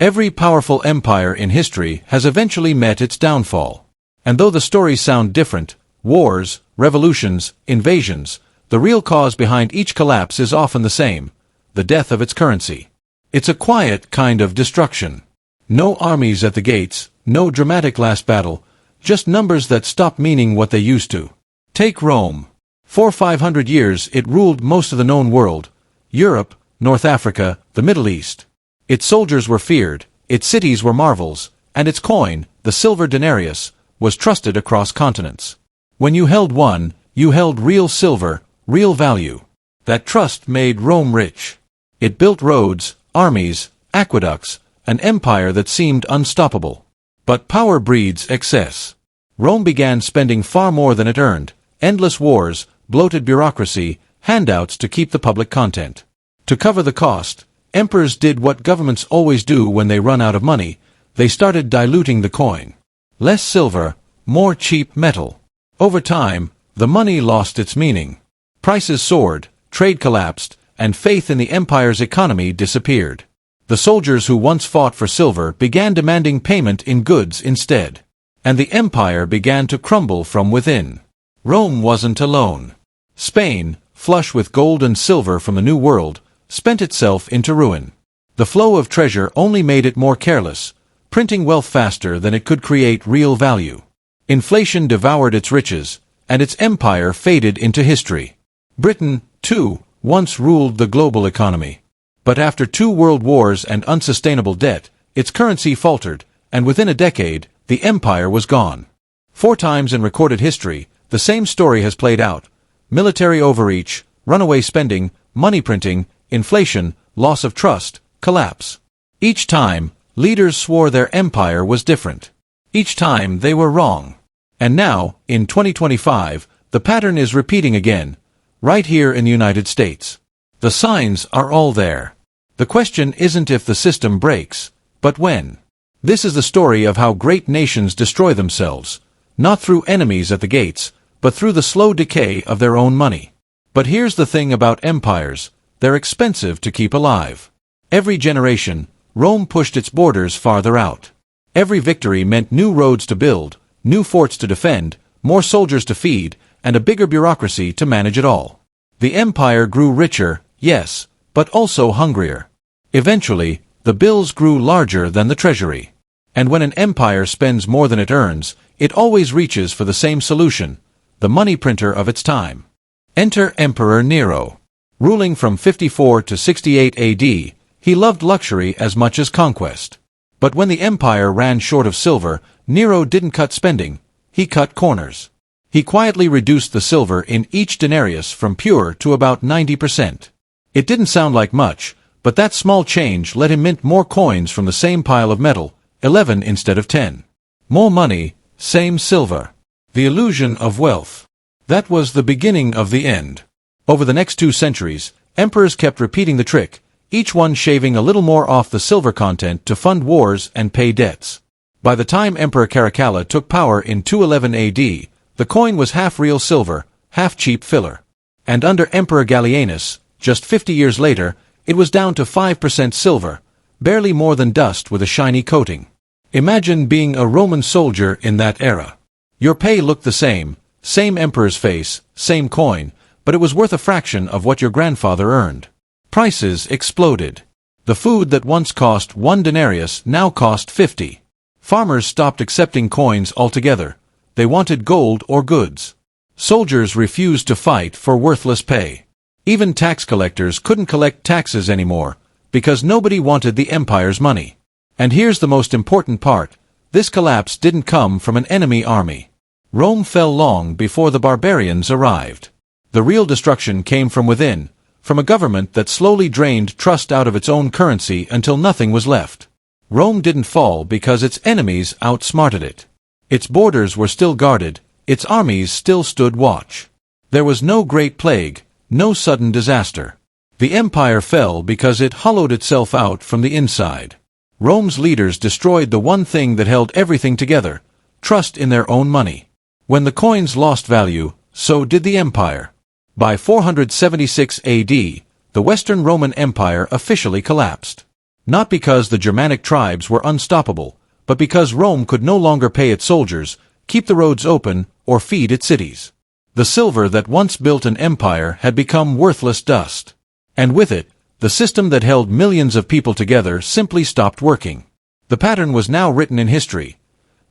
Every powerful empire in history has eventually met its downfall. And though the stories sound different, wars, revolutions, invasions, the real cause behind each collapse is often the same: the death of its currency. It's a quiet kind of destruction. No armies at the gates, no dramatic last battle, just numbers that stop meaning what they used to. Take Rome. For 500 years it ruled most of the known world: Europe, North Africa, the Middle East. Its soldiers were feared, its cities were marvels, and its coin, the silver denarius, was trusted across continents. When you held one, you held real silver, real value. That trust made Rome rich. It built roads, armies, aqueducts, an empire that seemed unstoppable. But power breeds excess. Rome began spending far more than it earned: endless wars, bloated bureaucracy, handouts to keep the public content. To cover the cost, emperors did what governments always do when they run out of money: they started diluting the coin. Less silver, more cheap metal. Over time, the money lost its meaning. Prices soared, trade collapsed, and faith in the empire's economy disappeared. The soldiers who once fought for silver began demanding payment in goods instead. And the empire began to crumble from within. Rome wasn't alone. Spain, flush with gold and silver from the New World, spent itself into ruin. The flow of treasure only made it more careless, printing wealth faster than it could create real value. Inflation devoured its riches, and its empire faded into history. Britain, too, once ruled the global economy. But after 2 world wars and unsustainable debt, its currency faltered, and within a decade, the empire was gone. 4 times in recorded history, the same story has played out: military overreach, runaway spending, money printing, inflation, loss of trust, collapse. Each time, leaders swore their empire was different. Each time they were wrong. And now, in 2025, the pattern is repeating again, right here in the United States. The signs are all there. The question isn't if the system breaks, but when. This is the story of how great nations destroy themselves, not through enemies at the gates, but through the slow decay of their own money. But here's the thing about empires: they're expensive to keep alive. Every generation, Rome pushed its borders farther out. Every victory meant new roads to build, new forts to defend, more soldiers to feed, and a bigger bureaucracy to manage it all. The empire grew richer, yes, but also hungrier. Eventually, the bills grew larger than the treasury. And when an empire spends more than it earns, it always reaches for the same solution: the money printer of its time. Enter Emperor Nero. Ruling from 54 to 68 AD, he loved luxury as much as conquest. But when the empire ran short of silver, Nero didn't cut spending, he cut corners. He quietly reduced the silver in each denarius from pure to about 90%. It didn't sound like much, but that small change let him mint more coins from the same pile of metal, 11 instead of 10. More money, same silver. The illusion of wealth. That was the beginning of the end. Over the next 2 centuries, emperors kept repeating the trick, each one shaving a little more off the silver content to fund wars and pay debts. By the time Emperor Caracalla took power in 211 AD, the coin was half real silver, half cheap filler. And under Emperor Gallienus, just 50 years later, it was down to 5% silver, barely more than dust with a shiny coating. Imagine being a Roman soldier in that era. Your pay looked the same emperor's face, same coin, but it was worth a fraction of what your grandfather earned. Prices exploded. The food that once cost 1 denarius now cost 50. Farmers stopped accepting coins altogether. They wanted gold or goods. Soldiers refused to fight for worthless pay. Even tax collectors couldn't collect taxes anymore, because nobody wanted the empire's money. And here's the most important part: this collapse didn't come from an enemy army. Rome fell long before the barbarians arrived. The real destruction came from within, from a government that slowly drained trust out of its own currency until nothing was left. Rome didn't fall because its enemies outsmarted it. Its borders were still guarded, its armies still stood watch. There was no great plague, no sudden disaster. The empire fell because it hollowed itself out from the inside. Rome's leaders destroyed the one thing that held everything together: trust in their own money. When the coins lost value, so did the empire. By 476 AD, the Western Roman Empire officially collapsed. Not because the Germanic tribes were unstoppable, but because Rome could no longer pay its soldiers, keep the roads open, or feed its cities. The silver that once built an empire had become worthless dust. And with it, the system that held millions of people together simply stopped working. The pattern was now written in history.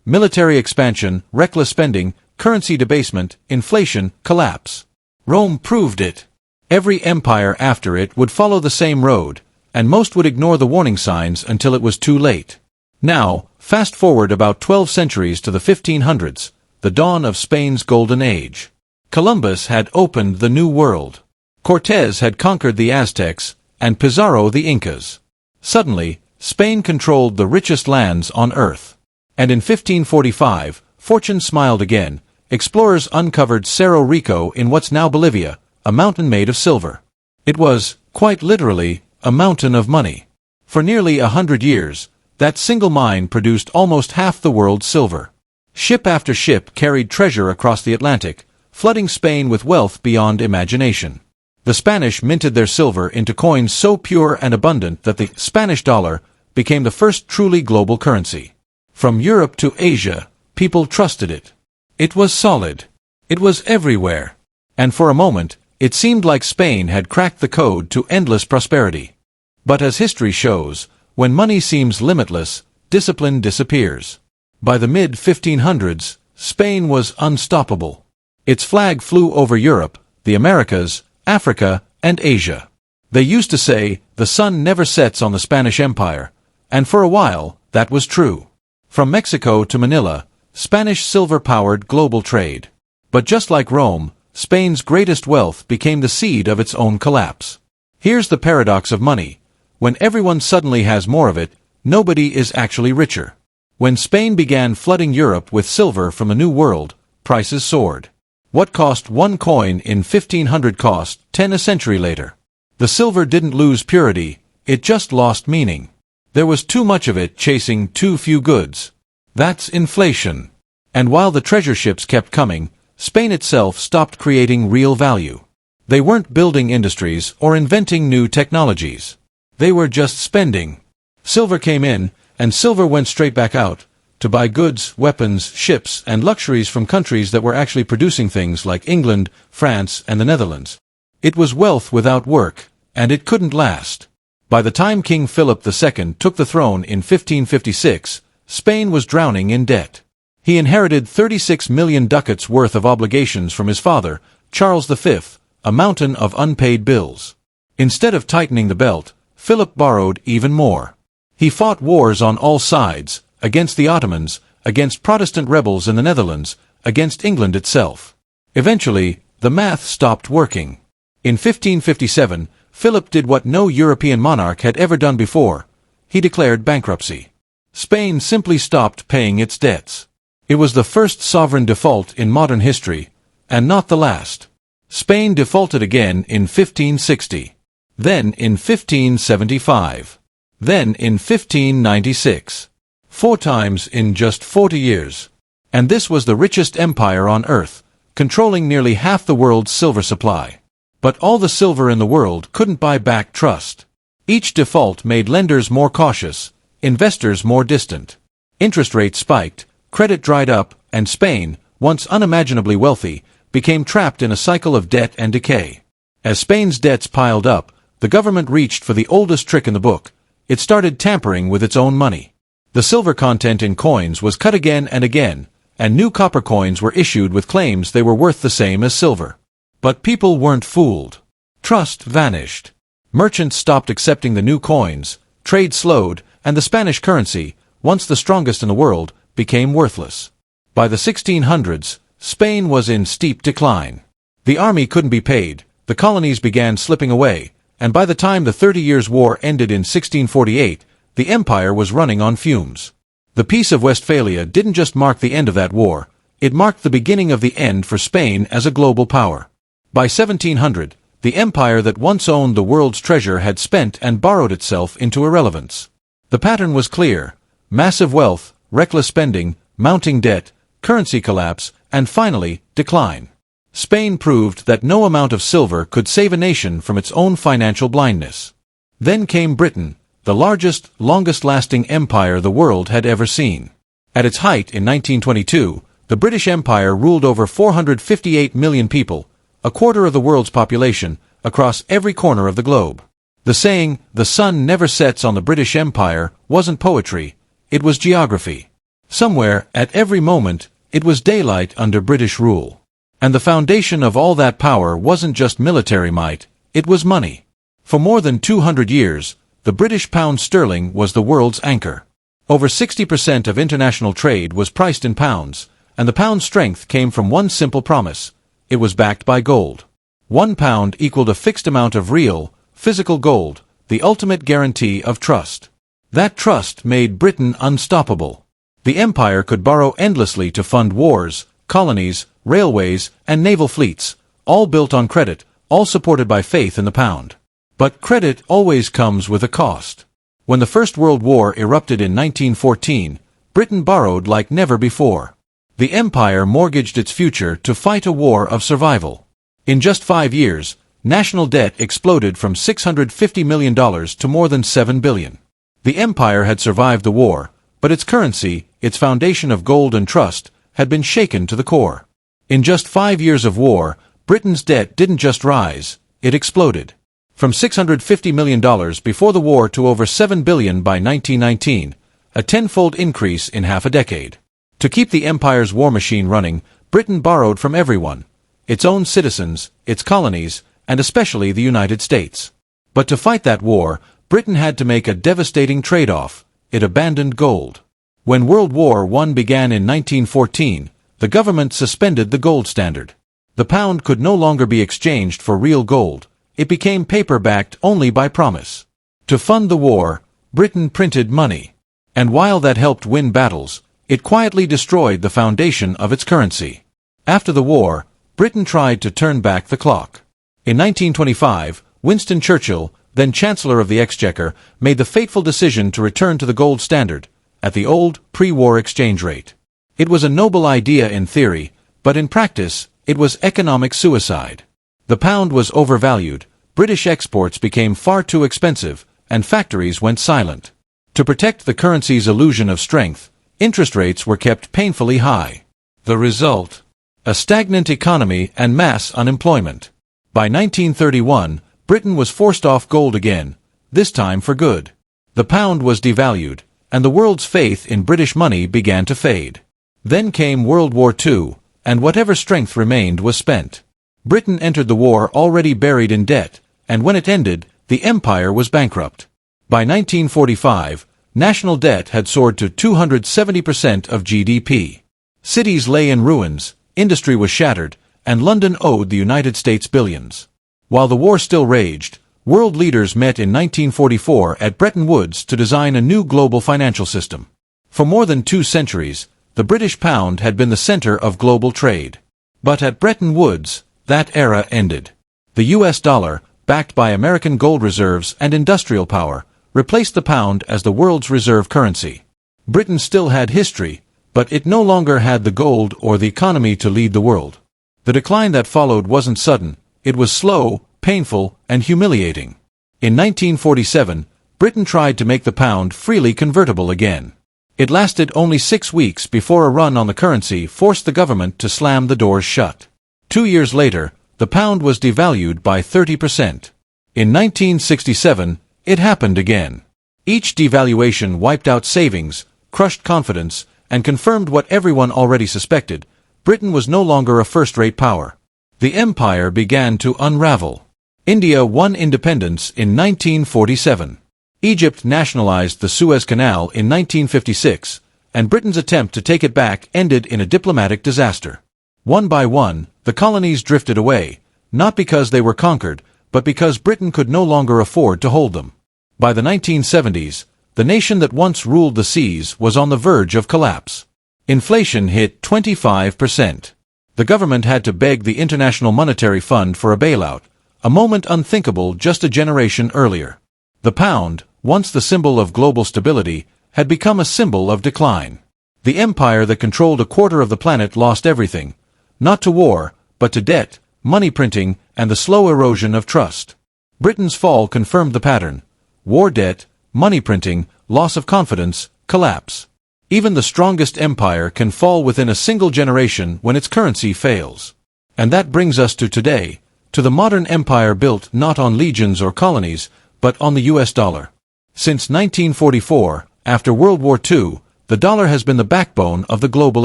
Military expansion, reckless spending, currency debasement, inflation, collapse. Rome proved it. Every empire after it would follow the same road, and most would ignore the warning signs until it was too late. Now, fast forward about 12 centuries to the 1500s, the dawn of Spain's golden age. Columbus had opened the New World. Cortés had conquered the Aztecs, and Pizarro the Incas. Suddenly, Spain controlled the richest lands on Earth. And in 1545, fortune smiled again. Explorers uncovered Cerro Rico in what's now Bolivia, a mountain made of silver. It was, quite literally, a mountain of money. For nearly 100 years, that single mine produced almost half the world's silver. Ship after ship carried treasure across the Atlantic, flooding Spain with wealth beyond imagination. The Spanish minted their silver into coins so pure and abundant that the Spanish dollar became the first truly global currency. From Europe to Asia, people trusted it. It was solid. It was everywhere. And for a moment, it seemed like Spain had cracked the code to endless prosperity. But as history shows, when money seems limitless, discipline disappears. By the mid-1500s, Spain was unstoppable. Its flag flew over Europe, the Americas, Africa, and Asia. They used to say, the sun never sets on the Spanish Empire, and for a while, that was true. From Mexico to Manila, Spanish silver powered global trade. But just like Rome, Spain's greatest wealth became the seed of its own collapse. Here's the paradox of money. When everyone suddenly has more of it, nobody is actually richer. When Spain began flooding Europe with silver from the New World, prices soared. What cost one coin in 1500 cost 10 a century later. The silver didn't lose purity, it just lost meaning. There was too much of it chasing too few goods. That's inflation. And while the treasure ships kept coming, Spain itself stopped creating real value. They weren't building industries or inventing new technologies. They were just spending. Silver came in, and silver went straight back out, to buy goods, weapons, ships, and luxuries from countries that were actually producing things like England, France, and the Netherlands. It was wealth without work, and it couldn't last. By the time King Philip II took the throne in 1556, Spain was drowning in debt. He inherited 36 million ducats worth of obligations from his father, Charles V, a mountain of unpaid bills. Instead of tightening the belt, Philip borrowed even more. He fought wars on all sides, against the Ottomans, against Protestant rebels in the Netherlands, against England itself. Eventually, the math stopped working. In 1557, Philip did what no European monarch had ever done before. He declared bankruptcy. Spain simply stopped paying its debts. It was the first sovereign default in modern history, and not the last. Spain defaulted again in 1560. Then in 1575. Then in 1596. 4 times in just 40 years. And this was the richest empire on Earth, controlling nearly half the world's silver supply. But all the silver in the world couldn't buy back trust. Each default made lenders more cautious, investors more distant. Interest rates spiked, credit dried up, and Spain, once unimaginably wealthy, became trapped in a cycle of debt and decay. As Spain's debts piled up, the government reached for the oldest trick in the book. It started tampering with its own money. The silver content in coins was cut again and again, and new copper coins were issued with claims they were worth the same as silver. But people weren't fooled. Trust vanished. Merchants stopped accepting the new coins, trade slowed, and the Spanish currency, once the strongest in the world, became worthless. By the 1600s, Spain was in steep decline. The army couldn't be paid, the colonies began slipping away, and by the time the 30 Years' War ended in 1648, the empire was running on fumes. The Peace of Westphalia didn't just mark the end of that war, it marked the beginning of the end for Spain as a global power. By 1700, the empire that once owned the world's treasure had spent and borrowed itself into irrelevance. The pattern was clear: massive wealth, reckless spending, mounting debt, currency collapse, and finally, decline. Spain proved that no amount of silver could save a nation from its own financial blindness. Then came Britain, the largest, longest-lasting empire the world had ever seen. At its height in 1922, the British Empire ruled over 458 million people, a quarter of the world's population, across every corner of the globe. The saying, "the sun never sets on the British Empire," wasn't poetry, it was geography. Somewhere, at every moment, it was daylight under British rule. And the foundation of all that power wasn't just military might, it was money. For more than 200 years, the British pound sterling was the world's anchor. Over 60% of international trade was priced in pounds, and the pound's strength came from one simple promise: it was backed by gold. 1 pound equaled a fixed amount of real, physical gold, the ultimate guarantee of trust. That trust made Britain unstoppable. The empire could borrow endlessly to fund wars, colonies, railways, and naval fleets, all built on credit, all supported by faith in the pound. But credit always comes with a cost. When the First World War erupted in 1914, Britain borrowed like never before. The empire mortgaged its future to fight a war of survival. In just 5 years, national debt exploded from $650 million to more than $7 billion. The empire had survived the war, but its currency, its foundation of gold and trust, had been shaken to the core. In just 5 years of war, Britain's debt didn't just rise, it exploded. From $650 million before the war to over $7 billion by 1919, a tenfold increase in half a decade. To keep the empire's war machine running, Britain borrowed from everyone: its own citizens, its colonies, and especially the United States. But to fight that war, Britain had to make a devastating trade-off: it abandoned gold. When World War I began in 1914, the government suspended the gold standard. The pound could no longer be exchanged for real gold. It became paper-backed only by promise. To fund the war, Britain printed money. And while that helped win battles, it quietly destroyed the foundation of its currency. After the war, Britain tried to turn back the clock. In 1925, Winston Churchill, then Chancellor of the Exchequer, made the fateful decision to return to the gold standard, at the old, pre-war exchange rate. It was a noble idea in theory, but in practice, it was economic suicide. The pound was overvalued, British exports became far too expensive, and factories went silent. To protect the currency's illusion of strength, interest rates were kept painfully high. The result? A stagnant economy and mass unemployment. By 1931, Britain was forced off gold again, this time for good. The pound was devalued, and the world's faith in British money began to fade. Then came World War II, and whatever strength remained was spent. Britain entered the war already buried in debt, and when it ended, the empire was bankrupt. By 1945, national debt had soared to 270% of GDP. Cities lay in ruins, industry was shattered, and London owed the United States billions. While the war still raged, world leaders met in 1944 at Bretton Woods to design a new global financial system. For more than 2 centuries, the British pound had been the center of global trade. But at Bretton Woods, that era ended. The US dollar, backed by American gold reserves and industrial power, replaced the pound as the world's reserve currency. Britain still had history, but it no longer had the gold or the economy to lead the world. The decline that followed wasn't sudden, it was slow, painful, and humiliating. In 1947, Britain tried to make the pound freely convertible again. It lasted only 6 weeks before a run on the currency forced the government to slam the doors shut. 2 years later, the pound was devalued by 30%. In 1967, it happened again. Each devaluation wiped out savings, crushed confidence, and confirmed what everyone already suspected: Britain was no longer a first-rate power. The empire began to unravel. India won independence in 1947. Egypt nationalized the Suez Canal in 1956, and Britain's attempt to take it back ended in a diplomatic disaster. One by one, the colonies drifted away, not because they were conquered, but because Britain could no longer afford to hold them. By the 1970s, the nation that once ruled the seas was on the verge of collapse. Inflation hit 25%. The government had to beg the International Monetary Fund for a bailout, a moment unthinkable just a generation earlier. The pound, once the symbol of global stability, had become a symbol of decline. The empire that controlled a quarter of the planet lost everything, not to war, but to debt, money printing, and the slow erosion of trust. Britain's fall confirmed the pattern: war debt, money printing, loss of confidence, collapse. Even the strongest empire can fall within a single generation when its currency fails. And that brings us to today, to the modern empire built not on legions or colonies, but on the US dollar. Since 1944, after World War II, the dollar has been the backbone of the global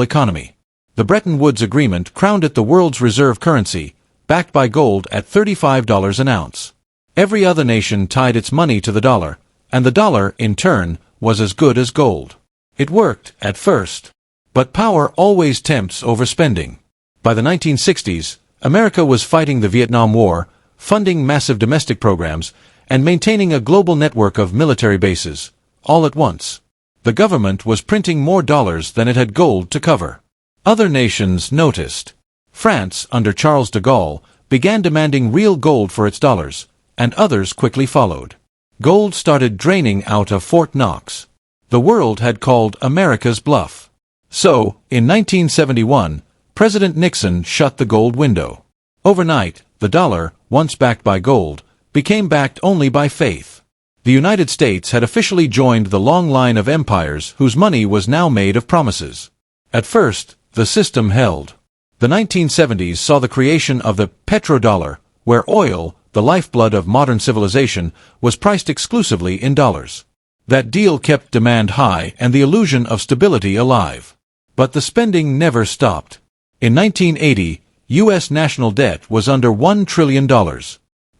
economy. The Bretton Woods Agreement crowned it the world's reserve currency, backed by gold at $35 an ounce. Every other nation tied its money to the dollar, and the dollar, in turn, was as good as gold. It worked, at first. But power always tempts overspending. By the 1960s, America was fighting the Vietnam War, funding massive domestic programs, and maintaining a global network of military bases, all at once. The government was printing more dollars than it had gold to cover. Other nations noticed. France, under Charles de Gaulle, began demanding real gold for its dollars, and others quickly followed. Gold started draining out of Fort Knox. The world had called America's bluff. So, in 1971, President Nixon shut the gold window. Overnight, the dollar, once backed by gold, became backed only by faith. The United States had officially joined the long line of empires whose money was now made of promises. At first, the system held. The 1970s saw the creation of the petrodollar, where oil, the lifeblood of modern civilization, was priced exclusively in dollars. That deal kept demand high and the illusion of stability alive. But the spending never stopped. In 1980, U.S. national debt was under $1 trillion.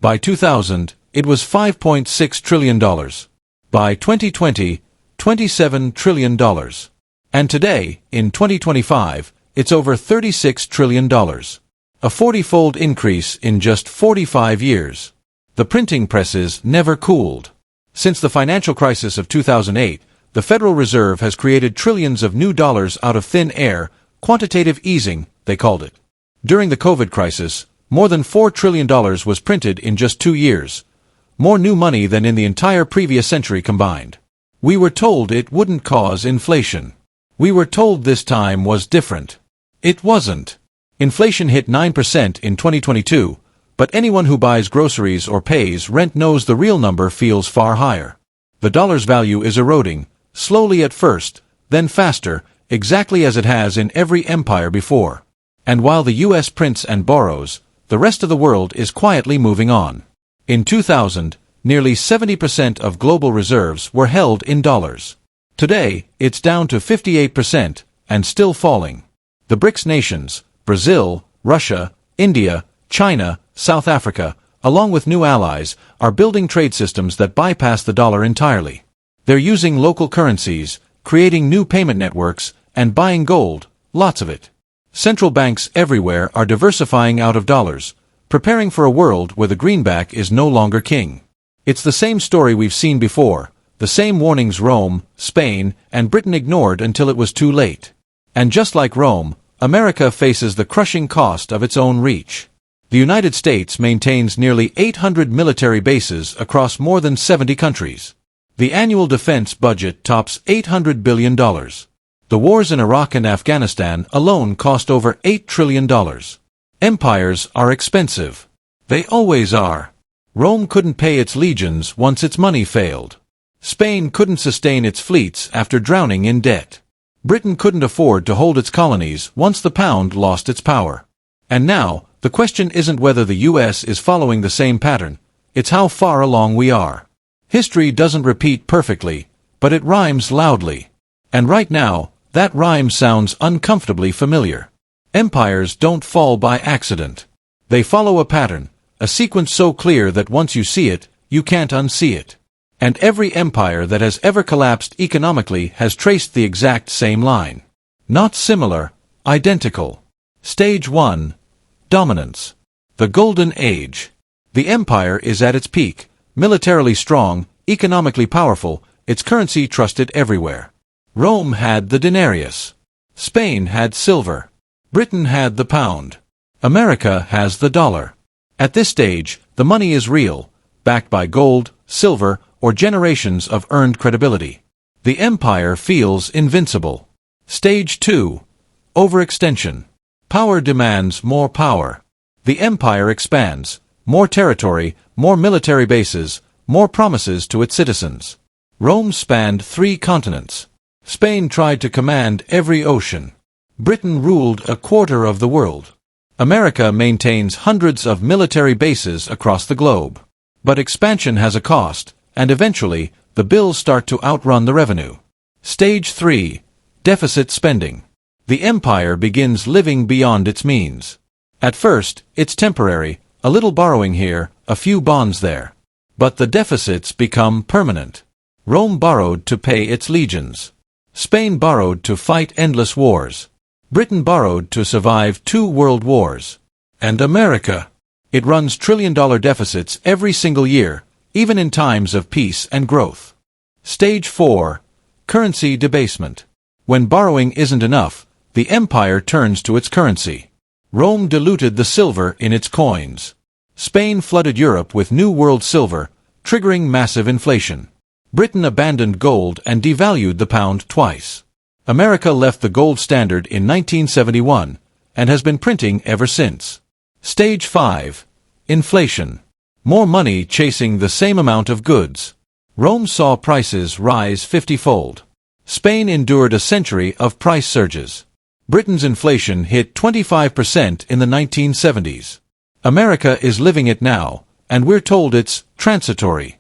By 2000, it was $5.6 trillion. By 2020, $27 trillion. And today, in 2025, it's over $36 trillion. A 40-fold increase in just 45 years. The printing presses never cooled. Since the financial crisis of 2008, the Federal Reserve has created trillions of new dollars out of thin air, quantitative easing, they called it. During the COVID crisis, more than $4 trillion was printed in just 2 years. More new money than in the entire previous century combined. We were told it wouldn't cause inflation. We were told this time was different. It wasn't. Inflation hit 9% in 2022, but anyone who buys groceries or pays rent knows the real number feels far higher. The dollar's value is eroding, slowly at first, then faster, exactly as it has in every empire before. And while the U.S. prints and borrows, the rest of the world is quietly moving on. In 2000, nearly 70% of global reserves were held in dollars. Today, it's down to 58%, and still falling. The BRICS nations, Brazil, Russia, India, China, South Africa, along with new allies, are building trade systems that bypass the dollar entirely. They're using local currencies, creating new payment networks, and buying gold, lots of it. Central banks everywhere are diversifying out of dollars, preparing for a world where the greenback is no longer king. It's the same story we've seen before, the same warnings Rome, Spain, and Britain ignored until it was too late. And just like Rome, America faces the crushing cost of its own reach. The United States maintains nearly 800 military bases across more than 70 countries. The annual defense budget tops $800 billion. The wars in Iraq and Afghanistan alone cost over $8 trillion. Empires are expensive. They always are. Rome couldn't pay its legions once its money failed. Spain couldn't sustain its fleets after drowning in debt. Britain couldn't afford to hold its colonies once the pound lost its power. And now, the question isn't whether the U.S. is following the same pattern, it's how far along we are. History doesn't repeat perfectly, but it rhymes loudly. And right now, that rhyme sounds uncomfortably familiar. Empires don't fall by accident. They follow a pattern, a sequence so clear that once you see it, you can't unsee it. And every empire that has ever collapsed economically has traced the exact same line. Not similar, identical. Stage 1. Dominance. The Golden Age. The empire is at its peak, militarily strong, economically powerful, its currency trusted everywhere. Rome had the denarius. Spain had silver. Britain had the pound. America has the dollar. At this stage, the money is real, backed by gold, silver, or generations of earned credibility. The empire feels invincible. Stage 2. Overextension. Power demands more power. The empire expands, more territory, more military bases, more promises to its citizens. Rome spanned 3 continents. Spain tried to command every ocean. Britain ruled a quarter of the world. America maintains hundreds of military bases across the globe. But expansion has a cost, and eventually, the bills start to outrun the revenue. Stage 3. Deficit spending. The empire begins living beyond its means. At first, it's temporary, a little borrowing here, a few bonds there. But the deficits become permanent. Rome borrowed to pay its legions. Spain borrowed to fight endless wars. Britain borrowed to survive 2 world wars. And America? It runs trillion-dollar deficits every single year, even in times of peace and growth. Stage 4. Currency debasement. When borrowing isn't enough, the empire turns to its currency. Rome diluted the silver in its coins. Spain flooded Europe with New World silver, triggering massive inflation. Britain abandoned gold and devalued the pound twice. America left the gold standard in 1971 and has been printing ever since. Stage 5. Inflation. More money chasing the same amount of goods. Rome saw prices rise 50-fold. Spain endured a century of price surges. Britain's inflation hit 25% in the 1970s. America is living it now, and we're told it's transitory.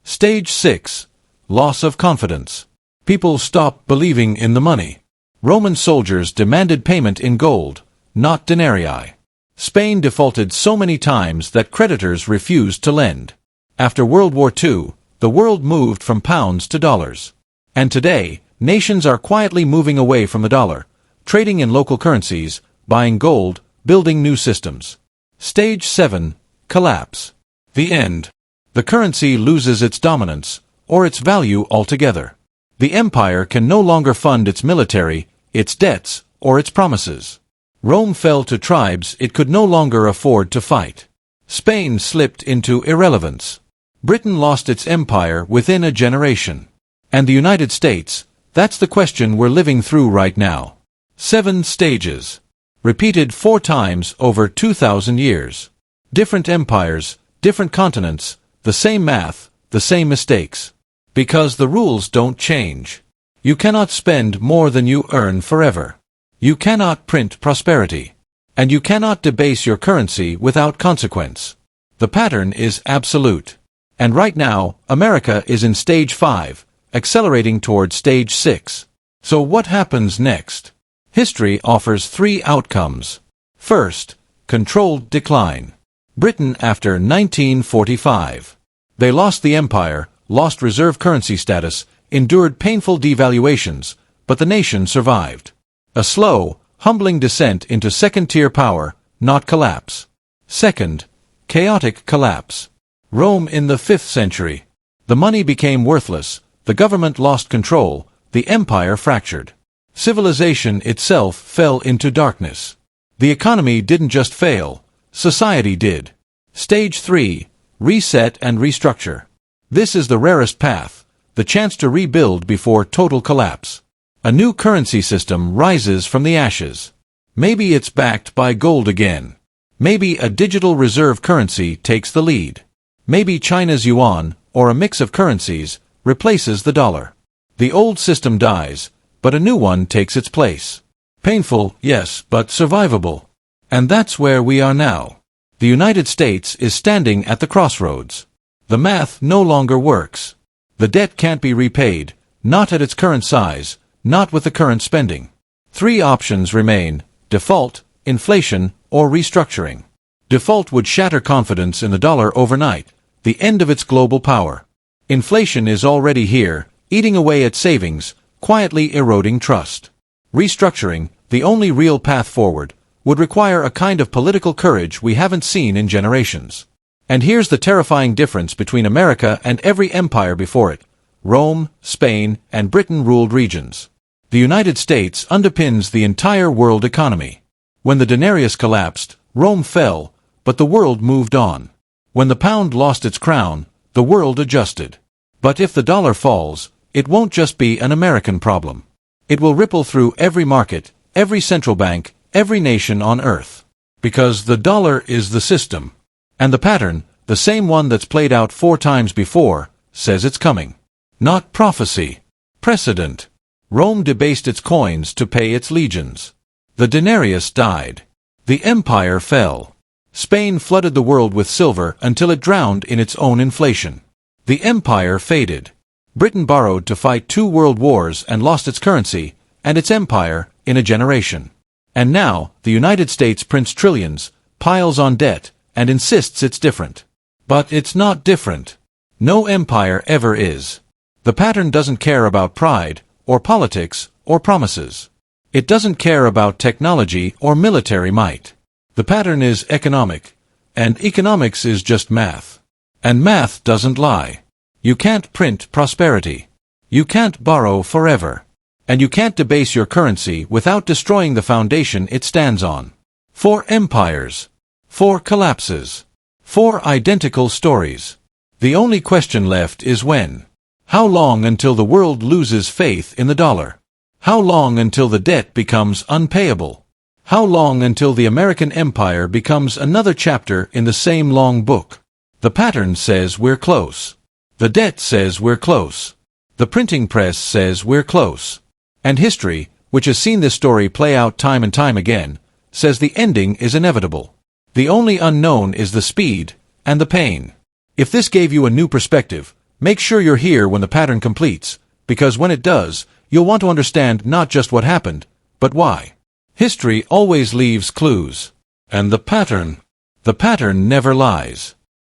Stage 6. Loss of confidence. People stop believing in the money. Roman soldiers demanded payment in gold, not denarii. Spain defaulted so many times that creditors refused to lend. After World War II, the world moved from pounds to dollars. And today, nations are quietly moving away from the dollar, trading in local currencies, buying gold, building new systems. Stage 7. Collapse. The end. The currency loses its dominance, or its value altogether. The empire can no longer fund its military, its debts, or its promises. Rome fell to tribes it could no longer afford to fight. Spain slipped into irrelevance. Britain lost its empire within a generation. And the United States, that's the question we're living through right now. 7 stages. Repeated 4 times over 2,000 years. Different empires, different continents, the same math, the same mistakes. Because the rules don't change. You cannot spend more than you earn forever. You cannot print prosperity. And you cannot debase your currency without consequence. The pattern is absolute. And right now, America is in stage 5, accelerating toward stage 6. So what happens next? History offers 3 outcomes. First, controlled decline. Britain after 1945. They lost the empire, lost reserve currency status, endured painful devaluations, but the nation survived. A slow, humbling descent into second-tier power, not collapse. Second, chaotic collapse. Rome in the 5th century. The money became worthless, the government lost control, the empire fractured. Civilization itself fell into darkness. The economy didn't just fail, society did. Stage 3. Reset and restructure. This is the rarest path, the chance to rebuild before total collapse. A new currency system rises from the ashes. Maybe it's backed by gold again. Maybe a digital reserve currency takes the lead. Maybe China's yuan, or a mix of currencies, replaces the dollar. The old system dies, but a new one takes its place. Painful, yes, but survivable. And that's where we are now. The United States is standing at the crossroads. The math no longer works. The debt can't be repaid, not at its current size, not with the current spending. 3 options remain: default, inflation, or restructuring. Default would shatter confidence in the dollar overnight, the end of its global power. Inflation is already here, eating away at savings, quietly eroding trust. Restructuring, the only real path forward, would require a kind of political courage we haven't seen in generations. And here's the terrifying difference between America and every empire before it. Rome, Spain, and Britain-ruled regions. The United States underpins the entire world economy. When the denarius collapsed, Rome fell, but the world moved on. When the pound lost its crown, the world adjusted. But if the dollar falls, it won't just be an American problem. It will ripple through every market, every central bank, every nation on earth. Because the dollar is the system. And the pattern, the same one that's played out 4 times before, says it's coming. Not prophecy. Precedent. Rome debased its coins to pay its legions. The denarius died. The empire fell. Spain flooded the world with silver until it drowned in its own inflation. The empire faded. Britain borrowed to fight 2 world wars and lost its currency and its empire in a generation. And now, the United States prints trillions, piles on debt, and insists it's different. But it's not different. No empire ever is. The pattern doesn't care about pride, or politics, or promises. It doesn't care about technology or military might. The pattern is economic, and economics is just math. And math doesn't lie. You can't print prosperity. You can't borrow forever. And you can't debase your currency without destroying the foundation it stands on. 4 empires. 4 collapses. 4 identical stories. The only question left is when. How long until the world loses faith in the dollar? How long until the debt becomes unpayable? How long until the American empire becomes another chapter in the same long book? The pattern says we're close. The debt says we're close. The printing press says we're close. And history, which has seen this story play out time and time again, says the ending is inevitable. The only unknown is the speed and the pain. If this gave you a new perspective, make sure you're here when the pattern completes, because when it does, you'll want to understand not just what happened, but why. History always leaves clues. And the pattern never lies.